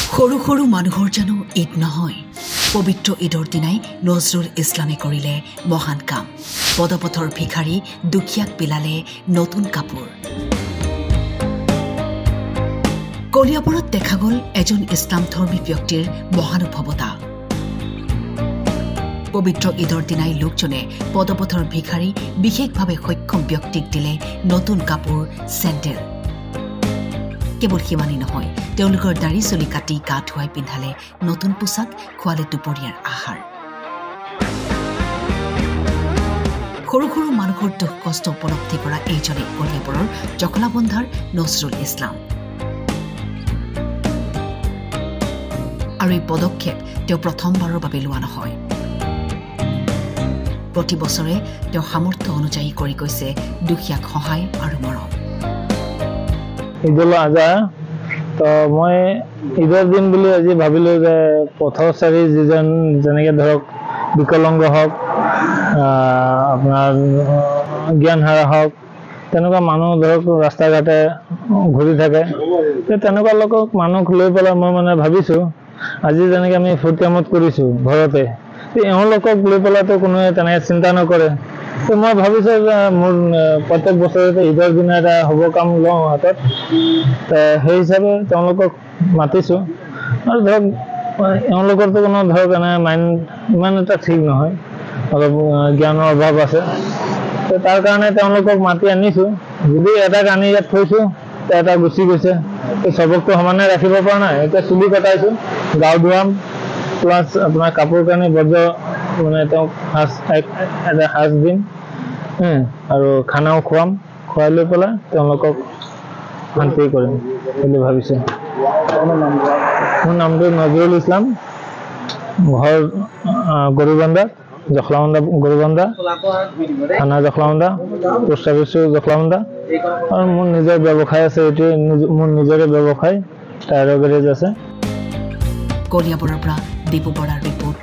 সৰু সৰু মানুহৰ জানো ঈদ নহয় পবিত্ৰ ঈদৰ দিনাই নজৰুল ইছলামে কৰিলে মহান কাম পদপথৰ ভিখাৰী দুখীয়াক বিলালে নতুন কাপোৰ কলিয়াবৰত দেখা গ'ল এজন ইছলাম ধৰ্মী ব্যক্তিৰ মহানুভৱতা পবিত্ৰ ঈদৰ দিনাই লোকজনে পদপথৰ ভিখাৰী বিশেষভাৱে সক্ষম ব্যক্তিক দিলে নতুন কাপোৰ চেণ্ডেল কেৱল সিমানেই নহয় তেওঁলোকৰ দাড়ি চুলি কাটি গা ধুৱাই পিন্ধালে নতুন পোছাক খোৱালে দুপৰীয়াৰ আহাৰ সৰু সৰু মানুহৰ দুখ কষ্ট উপলব্ধি কৰা এইজনে কলিয়াবৰৰ জখলাবন্ধাৰ নজৰুল ইছলাম আৰু এই পদক্ষেপ তেওঁ প্ৰথমবাৰৰ বাবে লোৱা নহয় প্ৰতি বছৰে তেওঁ সামৰ্থ্য অনুযায়ী কৰি গৈছে দুখীয়াক সহায় আৰু মৰম ঈদুল আজহা তো মই ঈদৰ দিন বুলি আজি ভাবিলোঁ যে পথচাৰী যিজন যেনেকৈ ধৰক বিকলাংগ হওক আপোনাৰ জ্ঞান হাৰা হওক তেনেকুৱা মানুহ ধৰক ৰাস্তা ঘাটে ঘূৰি থাকে তেনেকুৱা লোকক মানুহক লৈ পেলাই মই মানে ভাবিছোঁ আজি যেনেকৈ আমি ফূৰ্তিয়ামত কৰিছোঁ ঘৰতে এওঁলোকক লৈ পেলাইতো কোনোৱে তেনেকৈ চিন্তা নকৰে তো মই ভাবিছোঁ যে মোৰ প্ৰত্যেক বছৰতে ঈদৰ দিনা এটা শুভ কাম লওঁ হাতত সেই হিচাপে তেওঁলোকক মাতিছোঁ আৰু ধৰক এওঁলোকৰতো কোনো ধৰক এনে মাইণ্ড ইমান এটা ঠিক নহয় অলপ জ্ঞানৰ অভাৱ আছে তো তাৰ কাৰণে তেওঁলোকক মাতি আনিছোঁ যদি এটাক আনি ইয়াত থৈছোঁ এটা গুচি গৈছে তো চবকতো সমানে ৰাখিব পৰা নাই এতিয়া চুলি কটাইছোঁ গাও ধুৱাম প্লাছ আপোনাৰ কাপোৰ কানি বজ্ৰ মানে তেওঁক এটা সাজ দিম আৰু খানাও খুৱাম খুৱাই লৈ পেলাই তেওঁলোকক শান্তি কৰিম বুলি ভাবিছোঁ মোৰ নামটো নজৰুল ইছলাম ঘৰ গৰুবান্ধা জখলাবন্ধা গৰুবান্ধা থানা জখলাবন্ধা পোষ্ট অফিচো জখলাবন্ধা আৰু মোৰ নিজৰ ব্যৱসায় আছে এইটোৱে মোৰ নিজৰে ব্যৱসায় টায়াৰৰ গেৰেজ আছে কলিয়াবৰৰ পৰা দীপু বৰাৰ ৰিপৰ্ট